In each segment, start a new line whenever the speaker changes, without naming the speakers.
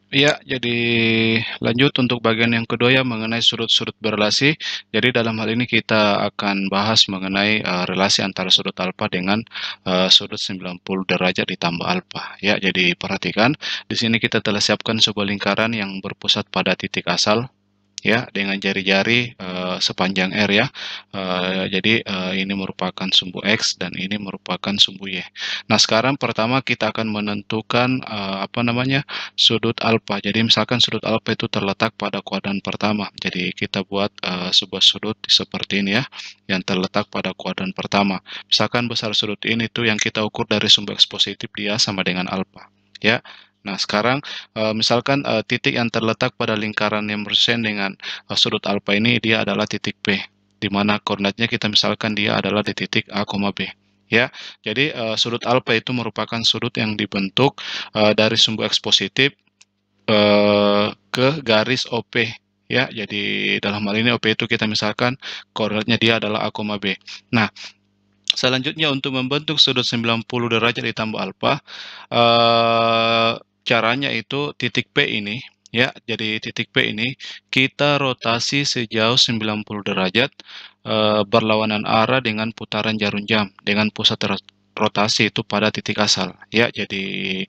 Ya, jadi lanjut untuk bagian yang kedua ya mengenai sudut-sudut berelasi. Jadi dalam hal ini kita akan bahas mengenai relasi antara sudut alfa dengan sudut 90 derajat ditambah alfa. Ya, jadi perhatikan di sini kita telah siapkan sebuah lingkaran yang berpusat pada titik asal ya dengan jari-jari sepanjang R ya. Jadi ini merupakan sumbu X dan ini merupakan sumbu Y. Nah, sekarang pertama kita akan menentukan apa namanya? Sudut alfa. Jadi misalkan sudut alfa itu terletak pada kuadran pertama. Jadi kita buat sebuah sudut seperti ini ya yang terletak pada kuadran pertama. Misalkan besar sudut ini tuh yang kita ukur dari sumbu X positif dia sama dengan alfa. Ya. Nah, sekarang misalkan titik yang terletak pada lingkaran yang berseen dengan sudut alfa ini dia adalah titik P, di mana koordinatnya kita misalkan dia adalah di titik A, B. Ya, jadi sudut alfa itu merupakan sudut yang dibentuk dari sumbu X positif ke garis OP. Ya, jadi dalam hal ini OP itu kita misalkan koordinatnya dia adalah A, B. Nah, selanjutnya untuk membentuk sudut 90 derajat ditambah alfa, caranya itu titik P ini, ya, jadi titik P ini kita rotasi sejauh 90 derajat berlawanan arah dengan putaran jarum jam dengan pusat rotasi itu pada titik asal. Ya, jadi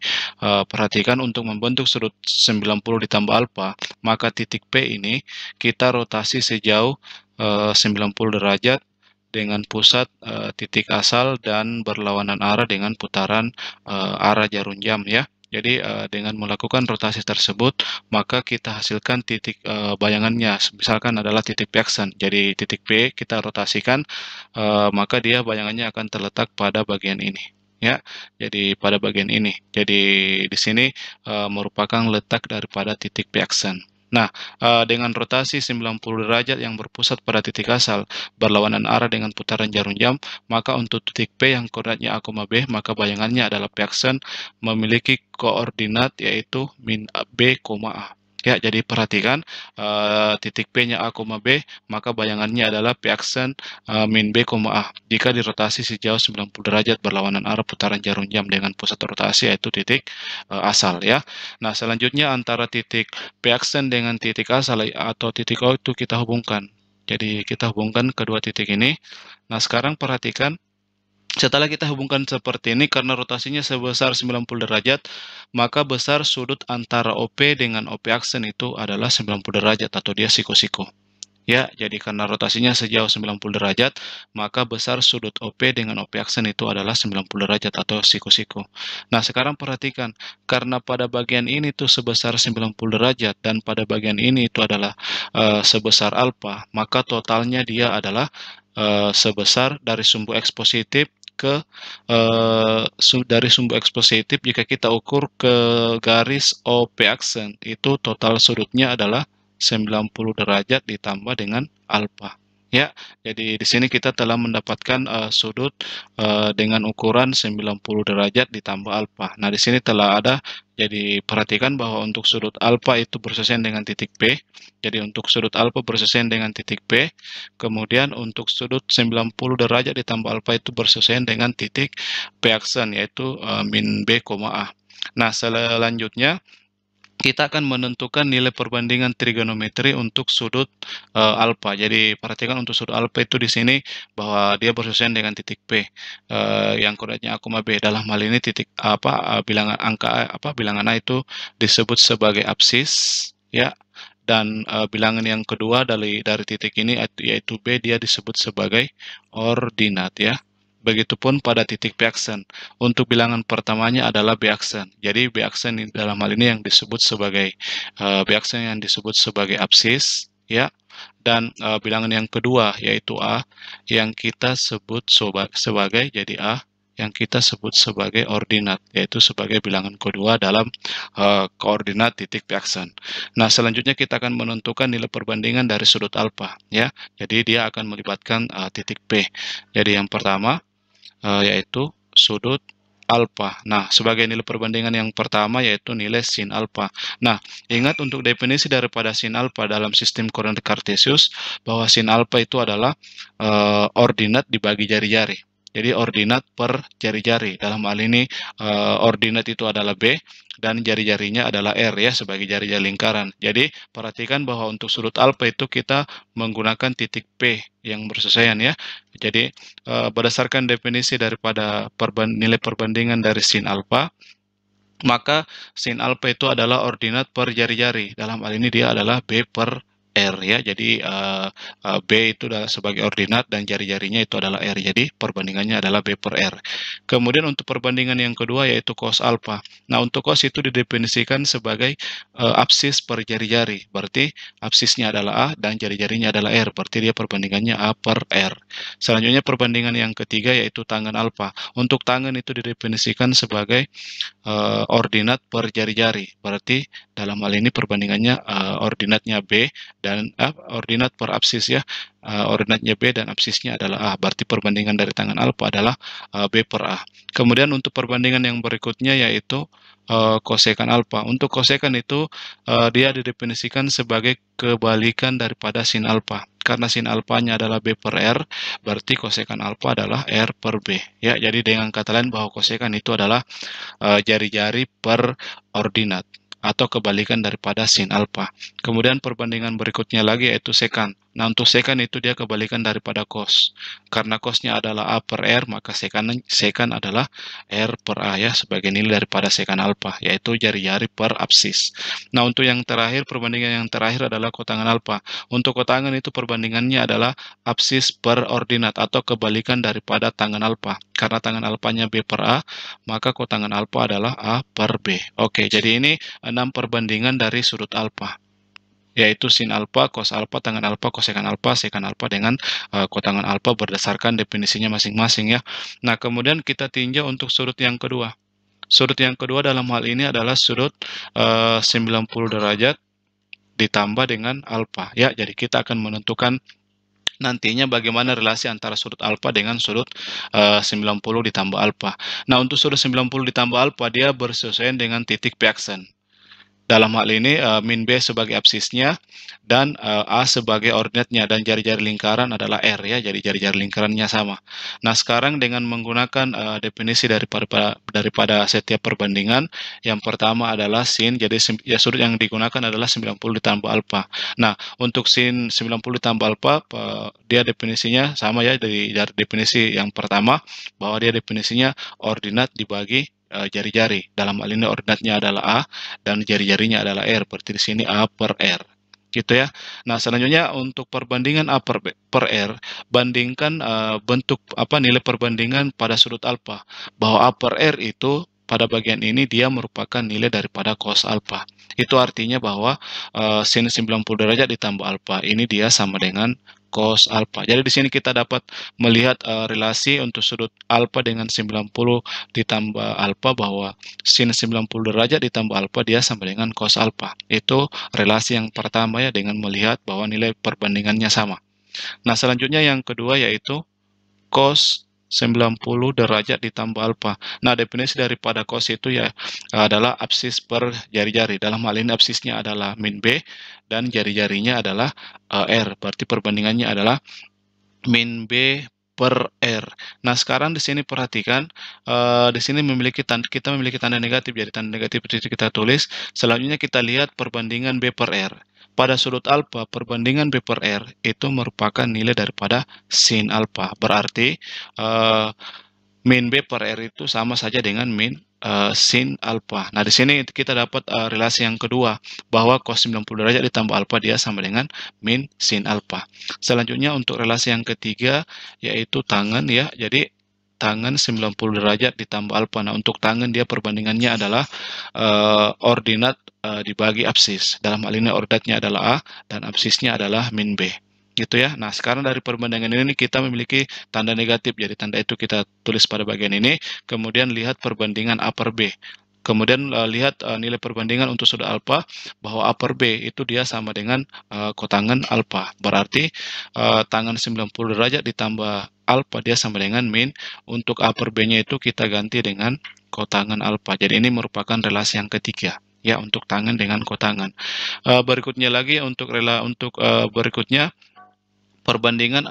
perhatikan untuk membentuk sudut 90 ditambah alfa, maka titik P ini kita rotasi sejauh 90 derajat dengan pusat titik asal dan berlawanan arah dengan putaran arah jarum jam ya. Jadi dengan melakukan rotasi tersebut maka kita hasilkan titik bayangannya misalkan adalah titik P aksen. Jadi titik P kita rotasikan maka dia bayangannya akan terletak pada bagian ini. Ya, jadi pada bagian ini. Jadi di sini merupakan letak daripada titik P aksen. Nah, dengan rotasi 90 derajat yang berpusat pada titik asal berlawanan arah dengan putaran jarum jam, maka untuk titik P yang koordinatnya A, B, maka bayangannya adalah P aksen memiliki koordinat yaitu min B, A. Ya, jadi perhatikan titik P-nya A, B, maka bayangannya adalah P aksen min B, A. Jika dirotasi sejauh 90 derajat berlawanan arah putaran jarum jam dengan pusat rotasi yaitu titik asal ya. Nah, selanjutnya antara titik P aksen dengan titik asal atau titik O itu kita hubungkan. Jadi kita hubungkan kedua titik ini. Nah, sekarang perhatikan setelah kita hubungkan seperti ini karena rotasinya sebesar 90 derajat, maka besar sudut antara OP dengan OP aksen itu adalah 90 derajat atau dia siku-siku. Ya, jadi karena rotasinya sejauh 90 derajat, maka besar sudut OP dengan OP aksen itu adalah 90 derajat atau siku-siku. Nah, sekarang perhatikan, karena pada bagian ini tuh sebesar 90 derajat dan pada bagian ini itu adalah sebesar alfa, maka totalnya dia adalah sebesar dari sumbu X positif ke dari sumbu X positif jika kita ukur ke garis OP aksen itu total sudutnya adalah 90 derajat ditambah dengan alfa. Ya, jadi di sini kita telah mendapatkan sudut dengan ukuran 90 derajat ditambah alfa. Nah, di sini telah ada, jadi perhatikan bahwa untuk sudut alfa itu bersisian dengan titik P. Jadi untuk sudut alfa bersisian dengan titik P. Kemudian untuk sudut 90 derajat ditambah alfa itu bersisian dengan titik P aksen yaitu min B, A. Nah, selanjutnya kita akan menentukan nilai perbandingan trigonometri untuk sudut alfa. Jadi perhatikan untuk sudut alfa itu di sini bahwa dia bersisian dengan titik P yang koordinatnya A, B. Dalam hal ini titik apa bilangan angka apa bilangan A itu disebut sebagai absis ya. Dan bilangan yang kedua dari titik ini yaitu B dia disebut sebagai ordinat ya. Begitupun pada titik B aksen. Untuk bilangan pertamanya adalah B aksen. Jadi B aksen dalam hal ini yang disebut sebagai B aksen yang disebut sebagai absis ya. Dan bilangan yang kedua yaitu A yang kita sebut sebagai jadi A yang kita sebut sebagai ordinat yaitu sebagai bilangan kedua dalam koordinat titik P aksen. Nah, selanjutnya kita akan menentukan nilai perbandingan dari sudut alfa ya. Jadi dia akan melibatkan titik P. Jadi yang pertama yaitu sudut alfa. Nah, sebagai nilai perbandingan yang pertama yaitu nilai sin alfa. Nah, ingat untuk definisi daripada sin alfa dalam sistem koordinat kartesius bahwa sin alfa itu adalah ordinat dibagi jari-jari. Jadi ordinat per jari-jari. Dalam hal ini ordinat itu adalah B dan jari-jarinya adalah R ya sebagai jari-jari lingkaran. Jadi perhatikan bahwa untuk sudut alfa itu kita menggunakan titik P yang bersesuaian ya. Jadi berdasarkan definisi daripada nilai perbandingan dari sin alfa, maka sin alfa itu adalah ordinat per jari-jari. Dalam hal ini dia adalah B per R ya. Jadi B itu adalah sebagai ordinat dan jari-jarinya itu adalah R. Jadi perbandingannya adalah B per R. Kemudian untuk perbandingan yang kedua yaitu cos alfa. Nah, untuk cos itu didefinisikan sebagai absis per jari-jari. Berarti absisnya adalah A dan jari-jarinya adalah R. Berarti dia perbandingannya A per R. Selanjutnya perbandingan yang ketiga yaitu tangen alfa. Untuk tangen itu didefinisikan sebagai ordinat per jari-jari. Berarti dalam hal ini perbandingannya ordinatnya B dan ordinat per absis ya. Ordinatnya B dan absisnya adalah A. Berarti perbandingan dari tangen alfa adalah B per A. Kemudian untuk perbandingan yang berikutnya yaitu kosekan alfa. Untuk kosekan itu dia didefinisikan sebagai kebalikan daripada sin alfa. Karena sin alfanya adalah B per R, berarti kosekan alfa adalah R per B. Ya, jadi dengan kata lain bahwa kosekan itu adalah jari-jari per ordinat atau kebalikan daripada sin alfa. Kemudian perbandingan berikutnya lagi yaitu sekan. Nah, untuk sekan itu dia kebalikan daripada cos. Karena cosnya adalah A per R, maka sekan adalah R per A ya, sebagai nilai daripada sekan alfa, yaitu jari-jari per absis. Nah, untuk yang terakhir, perbandingan yang terakhir adalah kotangan alfa. Untuk kotangan itu perbandingannya adalah absis per ordinat atau kebalikan daripada tangen alfa. Karena tangen alfanya B per A, maka kotangan alfa adalah A per B. Oke, jadi ini 6 perbandingan dari sudut alfa, yaitu sin alfa, cos alfa, tangen alfa, kosekan alfa, sekan alfa dengan kotangan alfa berdasarkan definisinya masing-masing ya. Nah, kemudian kita tinjau untuk sudut yang kedua. Sudut yang kedua dalam hal ini adalah sudut 90 derajat ditambah dengan alfa ya. Jadi kita akan menentukan nantinya bagaimana relasi antara sudut alfa dengan sudut 90 ditambah alfa. Nah, untuk sudut 90 ditambah alfa dia bersesuaian dengan titik P aksen. Dalam hal ini min B sebagai absisnya dan A sebagai ordinatnya dan jari-jari lingkaran adalah R ya, jadi jari-jari lingkarannya sama. Nah, sekarang dengan menggunakan definisi daripada setiap perbandingan, yang pertama adalah sin, jadi ya sudut yang digunakan adalah 90 ditambah alfa. Nah, untuk sin 90 ditambah alfa dia definisinya sama ya dari definisi yang pertama, bahwa dia definisinya ordinat dibagi jari-jari. Dalam hal ini ordinatnya adalah A dan jari-jarinya adalah R. Berarti di sini A per R. Gitu ya. Nah, selanjutnya untuk perbandingan A per R, bandingkan bentuk nilai perbandingan pada sudut alfa. Bahwa A per R itu pada bagian ini dia merupakan nilai daripada cos alfa. Itu artinya bahwa sin 90 derajat ditambah alfa ini dia sama dengan cos alfa. Jadi di sini kita dapat melihat relasi untuk sudut alfa dengan 90 ditambah alfa, bahwa sin 90 derajat ditambah alfa dia sama dengan cos alfa. Itu relasi yang pertama ya, dengan melihat bahwa nilai perbandingannya sama. Nah, selanjutnya yang kedua yaitu cos 90 derajat ditambah alfa. Nah, definisi daripada cos itu ya adalah absis per jari-jari. Dalam hal ini absisnya adalah min B dan jari-jarinya adalah R. Berarti perbandingannya adalah min B per R. Nah, sekarang di sini perhatikan, di sini kita memiliki tanda negatif, jadi tanda negatif itu kita tulis. Selanjutnya kita lihat perbandingan B per R. Pada sudut alfa, perbandingan B per R itu merupakan nilai daripada sin alfa. Berarti min B per R itu sama saja dengan min sin alfa. Nah, di sini kita dapat relasi yang kedua, bahwa cos 90 derajat ditambah alfa dia sama dengan min sin alfa. Selanjutnya untuk relasi yang ketiga yaitu tangen ya. Jadi tangen 90 derajat ditambah alfa. Nah, untuk tangen dia perbandingannya adalah ordinat dibagi absis. Dalam hal ini ordinatnya adalah A dan absisnya adalah min B. Gitu ya. Nah, sekarang dari perbandingan ini kita memiliki tanda negatif. Jadi tanda itu kita tulis pada bagian ini. Kemudian lihat perbandingan A per B. Kemudian lihat nilai perbandingan untuk sudut alfa, bahwa A per B itu dia sama dengan kotangen alfa. Berarti tangen 90 derajat ditambah alfa dia sama dengan min. Untuk A per B-nya itu kita ganti dengan kotangen alfa. Jadi ini merupakan relasi yang ketiga ya, untuk tangen dengan kotangen. Berikutnya lagi untuk berikutnya perbandingan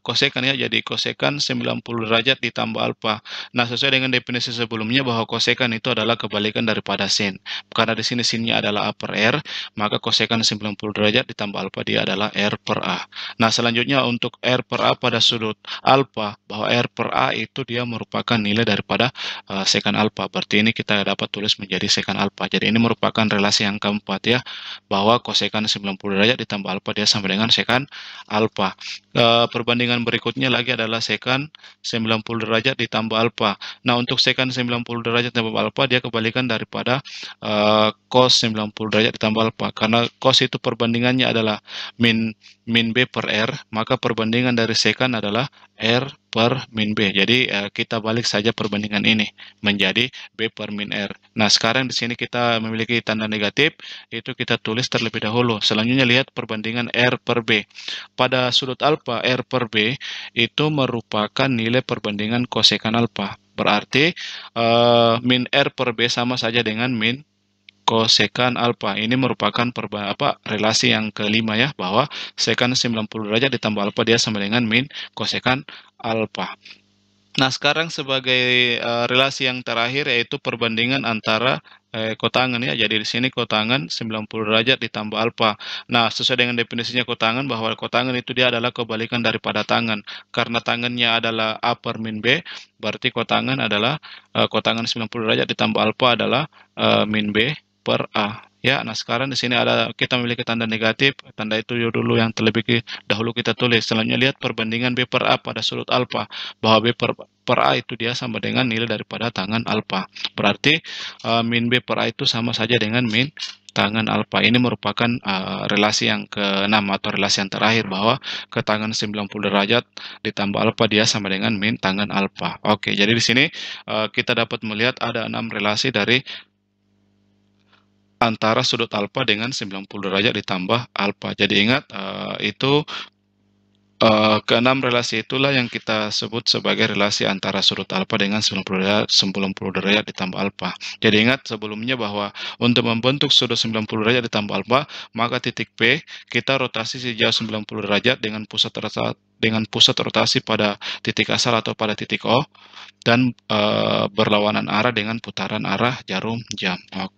kosekan ya, jadi kosekan 90 derajat ditambah alfa. Nah, sesuai dengan definisi sebelumnya bahwa kosekan itu adalah kebalikan daripada sin. Karena di sini sinnya adalah A per R, maka kosekan 90 derajat ditambah alfa dia adalah R per A. Nah, selanjutnya untuk R per A pada sudut alfa, bahwa R per A itu dia merupakan nilai daripada sekan alfa. Berarti ini kita dapat tulis menjadi sekan alfa. Jadi ini merupakan relasi yang keempat ya, bahwa kosekan 90 derajat ditambah alfa dia sama dengan sekan alfa. Perbandingan berikutnya lagi adalah sekan 90 derajat ditambah alfa. Nah, untuk sekan 90 derajat ditambah alfa dia kebalikan daripada cos 90 derajat ditambah alfa. Karena cos itu perbandingannya adalah min B per R, maka perbandingan dari sekan adalah R per min B. Jadi kita balik saja perbandingan ini menjadi B per min R. Nah, sekarang di sini kita memiliki tanda negatif, itu kita tulis terlebih dahulu. Selanjutnya lihat perbandingan R per B. Pada sudut alfa, R per B itu merupakan nilai perbandingan kosekan alfa. Berarti min R per B sama saja dengan min kosekan alfa. Ini merupakan relasi yang kelima ya, bahwa sekan 90 derajat ditambah alfa dia sama dengan min kosekan alfa. Nah, sekarang sebagai relasi yang terakhir yaitu perbandingan antara kotangan ya. Jadi di sini kotangan 90 derajat ditambah alfa. Nah, sesuai dengan definisinya kotangan, bahwa kotangan itu dia adalah kebalikan daripada tangan. Karena tangannya adalah A per min B, berarti kotangan adalah kotangan 90 derajat ditambah alfa adalah min B per A. Ya, nah sekarang di sini kita memiliki tanda negatif, tanda itu dulu yang terlebih dahulu kita tulis. Selanjutnya lihat perbandingan B per A pada sudut alfa, bahwa B per A itu dia sama dengan nilai daripada tangan alfa. Berarti min B per A itu sama saja dengan min tangan alfa. Ini merupakan relasi yang keenam atau relasi yang terakhir, bahwa ketangan 90 derajat ditambah alfa dia sama dengan min tangan alfa. Oke, jadi di sini kita dapat melihat ada 6 relasi dari antara sudut alfa dengan 90 derajat ditambah alfa. Jadi ingat, itu keenam relasi itulah yang kita sebut sebagai relasi antara sudut alfa dengan 90 derajat ditambah alfa. Jadi ingat sebelumnya bahwa untuk membentuk sudut 90 derajat ditambah alfa, maka titik P kita rotasi sejauh 90 derajat dengan pusat rotasi pada titik asal atau pada titik O, dan berlawanan arah dengan putaran arah jarum jam. Oke.